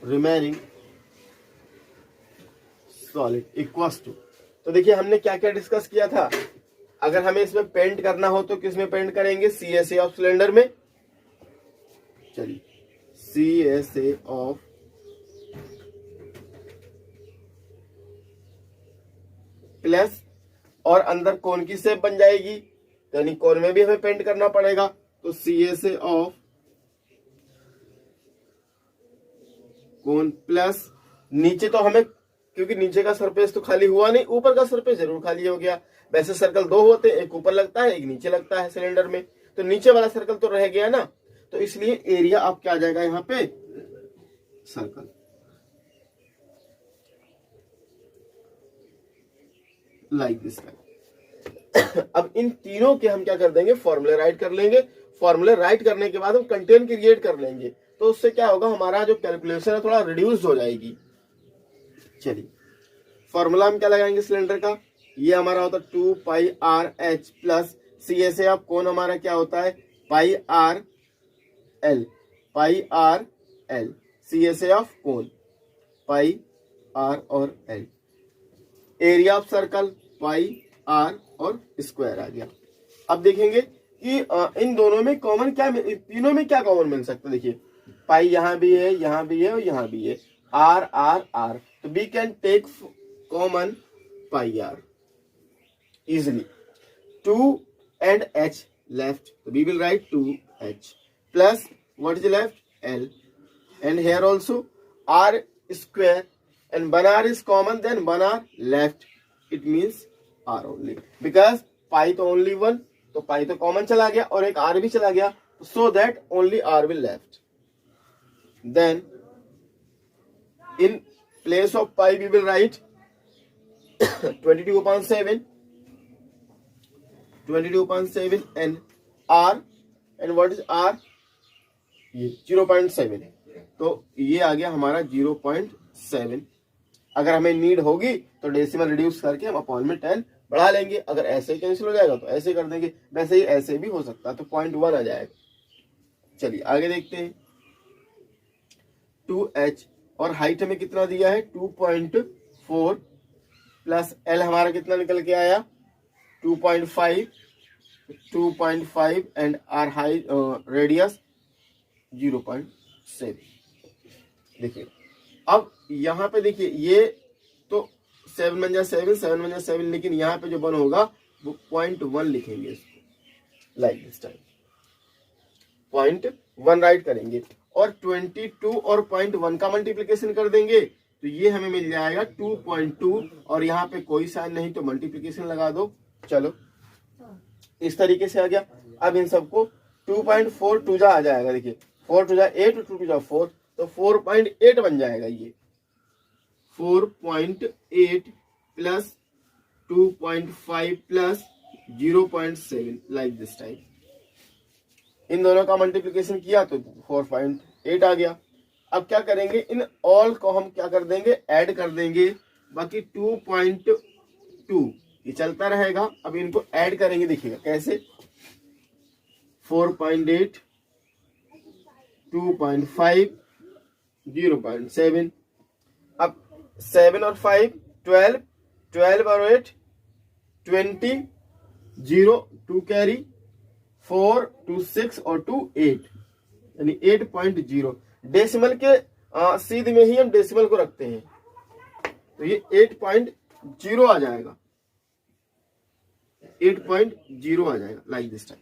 remaining solid equals to, तो देखिए हमने क्या क्या डिस्कस किया था। अगर हमें इसमें पेंट करना हो तो किसमें पेंट करेंगे, CSA ऑफ सिलेंडर में। चलिए CSA ऑफ प्लस, और अंदर कोन की शेप बन जाएगी, यानी कोन में भी हमें पेंट करना पड़ेगा। तो CSA ऑफ कोन प्लस, नीचे तो हमें, क्योंकि नीचे का सरफेस तो खाली हुआ नहीं, ऊपर का सरफेस जरूर खाली हो गया। वैसे सर्कल दो होते हैं, एक ऊपर लगता है एक नीचे लगता है सिलेंडर में, तो नीचे वाला सर्कल तो रह गया ना, तो इसलिए एरिया आप क्या आ जाएगा यहाँ पे, सर्कल। Like this. अब इन तीनों के हम क्या कर देंगे, फॉर्मूले राइट कर लेंगे। फॉर्मूले राइट करने के बाद हम कंटेंट क्रिएट कर लेंगे, तो उससे क्या होगा, हमारा जो कैलकुलेशन है थोड़ा रिड्यूस हो जाएगी। चलिए फॉर्मूला हम क्या लगाएंगे सिलेंडर का, ये हमारा होता है 2 pi r h plus CSA of cone हमारा क्या होता है, pi r l, pi r l, CSA of cone pi r और l, area of circle pi r और स्क्वायर आ गया। अब देखेंगे कि इन दोनों में कॉमन क्या, तीनों में क्या कॉमन मिल सकता है। देखिए पाई यहां भी है, यहां भी है और यहां भी है, आर आर आर, तो we can take common pi r easily. 2 and h left, so we will write 2h plus what is left, l, and here also r square, and 1 r is common, then 1 r left, it means r only, because pi तो only 1, तो pi तो common चला गया और एक r भी चला गया, so that only r will left. Then in place of pi we will write 22/7, 22/7 and r, and what is r, ये 0.7 है, तो ये आ गया हमारा 0.7। अगर हमें नीड होगी तो डेसिमल रिड्यूस करके हम अपॉन में 10 बढ़ा लेंगे, अगर ऐसे कैंसिल हो जाएगा तो ऐसे कर देंगे, वैसे ही ऐसे भी हो सकता है, तो 0.1 आ जाएगा। चलिए आगे देखते हैं, 2h और हाइट हमें कितना दिया है 2.4 प्लस l हमारा कितना निकल के आया 2.5 एंड आर हाई रेडियस 0.7। देखिए अब यहाँ पे देखिए ये तो 7 बन जा 7, 7 बन जा 7, लेकिन यहाँ पे जो बन होगा वो 0.1 लिखेंगे इसको, लाइक दिस टाइम 0.1 राइट करेंगे, और 22 और 0.1 का मल्टीप्लीकेशन कर देंगे तो ये हमें मिल जाएगा 2.2, और यहाँ पे कोई साइन नहीं तो मल्टीप्लीकेशन लगा दो। चलो इस तरीके से आ गया। अब इन सबको 2.4 2 जा आ जाएगा, देखिए 4 2 जा 8, 2 2 जा 4, तो 4.8 बन जाएगा। ये 4.8 plus 2.5 plus 0.7, like this type. इन दोनों का मल्टीप्लीकेशन किया तो 4.8 आ गया। अब क्या करेंगे, इन ऑल को हम क्या कर देंगे, ऐड कर देंगे, बाकी 2.2 ये चलता रहेगा। अब इनको ऐड करेंगे, देखिएगा कैसे, 4.8 2.5 0.7, अब 7 और 5 12, 12 और 8 20, 0 2 कैरी, 4 2 6 और 2 8, यानी 8.0। डेसिमल के सीध में ही हम डेसिमल को रखते हैं, तो ये 8.0 आ जाएगा, 8.0 आ जाएगा, लाइक दिस टाइम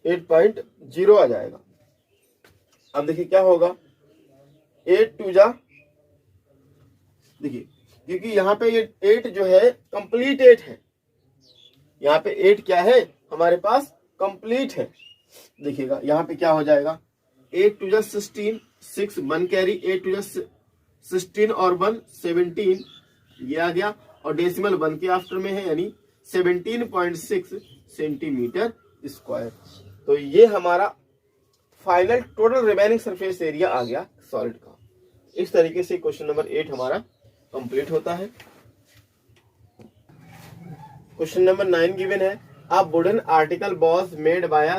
8.0 आ जाएगा। अब देखिए क्या होगा, 8 2 जा, देखिए क्योंकि यहाँ पे ये 8 जो है कंप्लीट 8 है, यहाँ पे 8 क्या है हमारे पास कंप्लीट है। देखिएगा यहाँ पे क्या हो जाएगा, 8 2 जा 16, 6 1 कैरी, 8 2 जा 16 और 1 17, ये आ गया, और डेसिमल 1 के आफ्टर में है, यानी 17.6 सेंटीमीटर स्क्वायर। तो ये हमारा final total remaining surface area आ गया सॉलिड का। इस तरीके से क्वेश्चन नंबर 8 हमारा कंप्लीट होता है। क्वेश्चन नंबर 9 गिवन है, a wooden article was made by a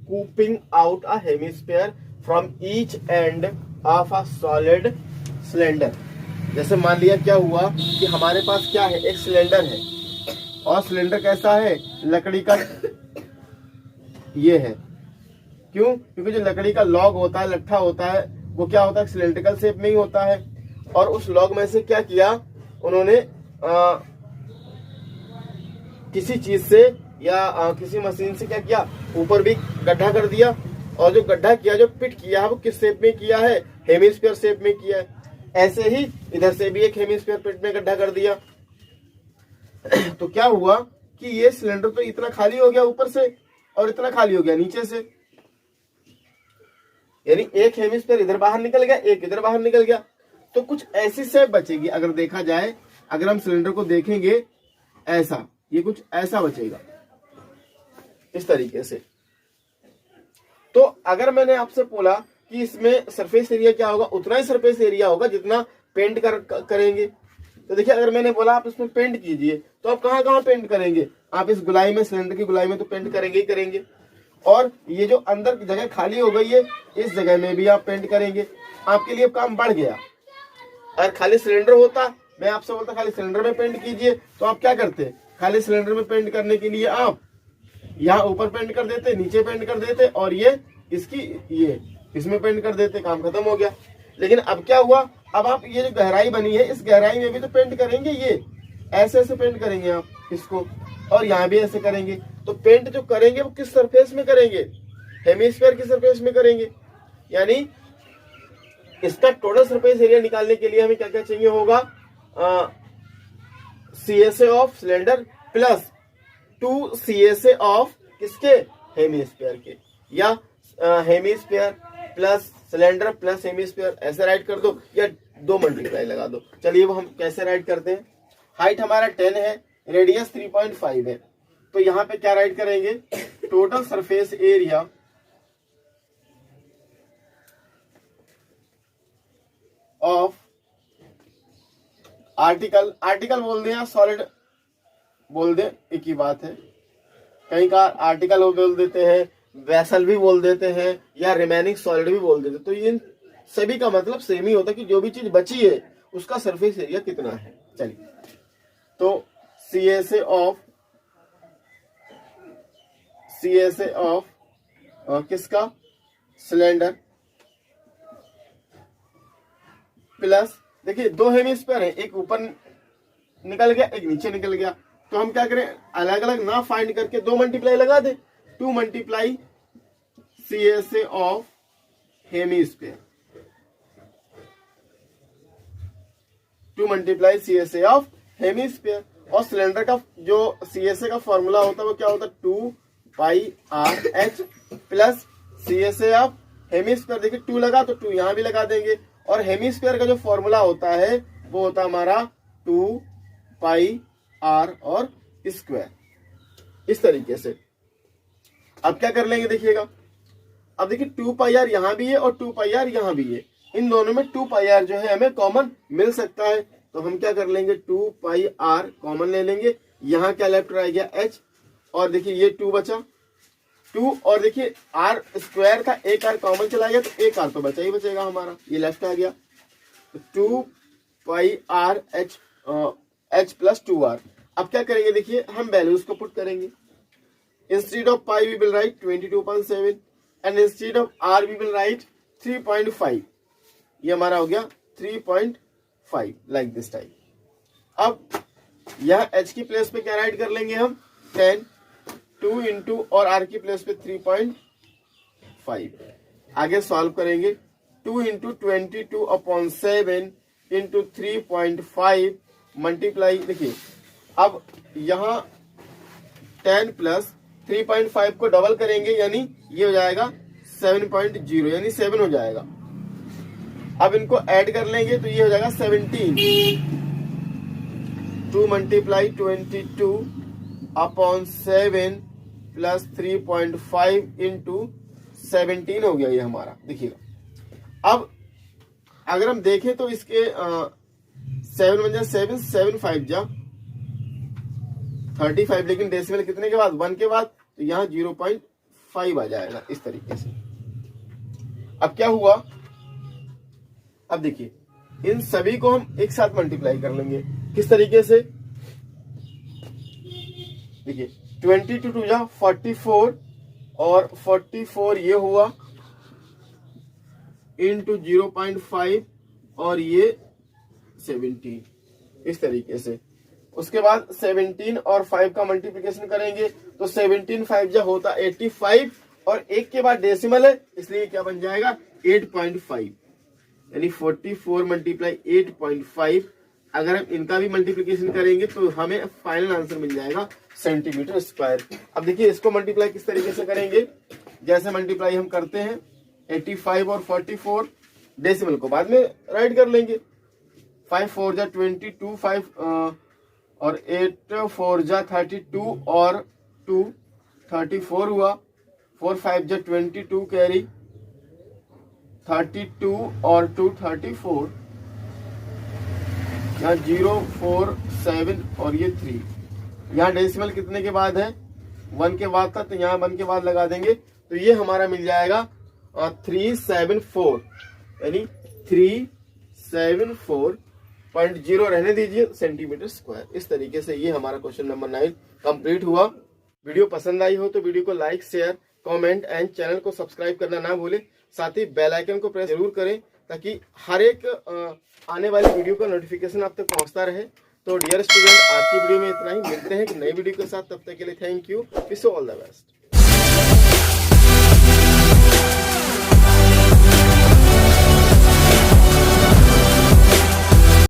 scooping out a hemisphere from each end of a solid cylinder. जैसे मान लिया क्या हुआ कि हमारे पास क्या है, एक सिलेंडर है, और सिलेंडर कैसा है, लकड़ी का ये है। क्यों? क्योंकि जो लकड़ी का लॉग होता है, लट्ठा होता है, वो क्या होता है, सिलेंड्रिकल शेप में ही होता है। और उस लॉग में से क्या किया उन्होंने, किसी चीज से या किसी मशीन से क्या किया, ऊपर भी गड्ढा कर दिया, और जो गड्ढा किया, जो पिट किया है, वो किस शेप में किया है, हेमिस्फीयर शेप में किया है। ऐसे ही इधर से भी एक हेमिस्फीयर पिट में गड्ढा कर दिया। तो क्या हुआ कि ये सिलेंडर तो इतना खाली हो गया ऊपर से, और इतना खाली हो गया नीचे से, यानी एक हेमिस्फीयर इधर बाहर निकल गया, एक इधर बाहर निकल गया। तो कुछ ऐसी शेप बचेगी अगर देखा जाए, अगर हम सिलेंडर को देखेंगे ऐसा, ये कुछ ऐसा बचेगा इस तरीके से। तो अगर मैंने आपसे बोला कि इसमें सरफेस एरिया क्या होगा, उतना ही सरफेस एरिया होगा जितना पेंट करेंगे। तो देखिए, अगर मैंने बोला आप इसमें पेंट कीजिए, तो आप कहाँ कहाँ पेंट करेंगे, आप इस गुलाई में, सिलेंडर की गुलाई में तो पेंट करेंगे ही करेंगे, और ये जो अंदर की जगह खाली हो गई है, इस जगह में भी आप पेंट करेंगे। आपके लिए काम बढ़ गया। अगर खाली सिलेंडर होता, मैं आपसे बोलता खाली सिलेंडर में पेंट कीजिए, तो आप क्या करते, खाली सिलेंडर में पेंट करने के लिए आप यहाँ ऊपर पेंट कर देते, नीचे पेंट कर देते, और ये इसकी ये इसमें पेंट कर देते, काम खत्म हो गया। लेकिन अब क्या हुआ, अब आप ये जो गहराई बनी है, इस गहराई में भी तो पेंट करेंगे, ये ऐसे ऐसे पेंट करेंगे आप इसको, और यहाँ भी ऐसे करेंगे। तो पेंट जो करेंगे वो किस सरफेस में करेंगे, हेमिस्फीयर की सरफेस में करेंगे। यानी इसका टोटल सरफेस एरिया निकालने के लिए हमें क्या क्या चाहिए होगा, CSA of cylinder plus 2 CSA of किसके, हेमिस्फीयर के, या hemisphere plus cylinder plus hemisphere, ऐसे राइट कर दो, या 2 मल्टीप्लाई लगा दो। चलिए वो हम कैसे राइट करते हैं। हाइट हमारा 10 है, रेडियस 3.5 है, तो यहाँ पे क्या राइट करेंगे, total surface area of article बोल दें या सॉलिड बोल दें, एक ही बात है। कहीं का आर्टिकल बोल देते हैं, वेसल भी बोल देते हैं, या रिमेनिंग सॉलिड भी बोल देते हैं। तो इन सभी का मतलब सेम ही होता है कि जो भी चीज बची है उसका सरफेस एरिया कितना है। चलिए, तो CSA ऑफ किसका, सिलेंडर, प्लस देखिए 2 हेमिस्फीयर है, एक ऊपर निकल गया, एक नीचे निकल गया। तो हम क्या करें, अलग अलग ना फाइंड करके 2 मल्टीप्लाई लगा दे, 2 multiply CSA of hemisphere, 2 multiply CSA of hemisphere. और सिलेंडर का जो CSA का फॉर्मूला होता है वो क्या होता है, 2πRH plus CSA of hemisphere. देखिए 2 लगा तो 2 यहां भी लगा देंगे, और हेमिस्फीयर का जो फॉर्मूला होता है वो होता है हमारा 2πR और स्क्वायर, इस तरीके से। अब क्या कर लेंगे, देखिएगा, अब देखिए 2πR यहां भी है और 2πR यहां भी है, इन दोनों में 2πR जो है हमें कॉमन मिल सकता है। तो हम क्या कर लेंगे, 2πR कॉमन ले लेंगे, यहाँ क्या लेफ्ट रह गया H, और देखिए ये 2 बचा, 2, और देखिए R स्क्वायर था, एक R कॉमन चला गया, तो एक R तो बचा ही बचेगा हमारा, ये लेफ्ट आ गया। 2πR H plus 2R। अब क्या करेंगे, देखिए हम वैल्यूज को पुट करेंगे। Instead of pi we will write 22.7 and instead of R we will write 3.5। ये हमारा हो गया 3.5, लाइक दिस टाइप। अब यह H की प्लेस पे क्या राइट कर लेंगे हम, 10, 2 इंटू, और R की प्लेस पे 3.5। आगे सॉल्व करेंगे, 2 इंटू 22/7 इंटू 3.5 मल्टीप्लाई, देखिए अब यहाँ 10 प्लस 3.5 को डबल करेंगे, यानी ये हो जाएगा 7.0, यानी 7 हो जाएगा। अब इनको ऐड कर लेंगे तो ये हो जाएगा 17। 2 मल्टीप्लाई 22/7 प्लस 3.5 इंटू 17 हो गया ये हमारा। देखिएगा, अब अगर हम देखें तो इसके 7 × 7 7 5 जा 35, लेकिन डेसिमल कितने के बाद, 1 के बाद, तो यहाँ 0.5 5 आ जाएगा इस तरीके से। अब क्या हुआ, अब देखिए इन सभी को हम एक साथ मल्टीप्लाई कर लेंगे। किस तरीके से, देखिए 22 टू जा 44 और 44 ये हुआ इंटू 0.5 और ये 17 इस तरीके से। उसके बाद 17 और 5 का मल्टीप्लिकेशन करेंगे तो 17 5 जा होता 85 और एक के बाद डेसिमल है इसलिए क्या बन जाएगा 8.5, यानी 44 मल्टीप्लाई 8.5। अगर हम इनका भी मल्टीप्लिकेशन करेंगे तो हमें फाइनल आंसर मिल जाएगा सेंटीमीटर स्क्वायर। अब देखिए इसको मल्टीप्लाई किस तरीके से करेंगे, जैसे मल्टीप्लाई हम करते हैं 85 और 44, डेसिमल को बाद में राइट कर लेंगे। 5 4 जा 22, 5 और 8 4 जा 32 और 2 34 हुआ। 4 5 जा 22 कैरी 32 और 2 34, यहाँ 0 4 7 और ये 3। यहाँ डेसिमल कितने के बाद है 1 के बाद था तो यहाँ 1 के बाद लगा देंगे तो ये हमारा मिल जाएगा 374, यानी 374.0 रहने दीजिए सेंटीमीटर स्क्वायर। इस तरीके से ये हमारा क्वेश्चन नंबर 9 कंप्लीट हुआ। वीडियो पसंद आई हो तो वीडियो को like share comment and channel को सब्सक्राइब करना ना भूलें। साथ ही बेल आइकन को प्रेस जरूर करें ताकि हर एक आने वाली वीडियो का नोटिफिकेशन आप तक पहुंचता रहे। तो डियर स्टूडेंट आज की वीडियो में इतना ही, मिलते हैं एक नई वीडियो के साथ, तब तक के लिए thank you, wish you all the best.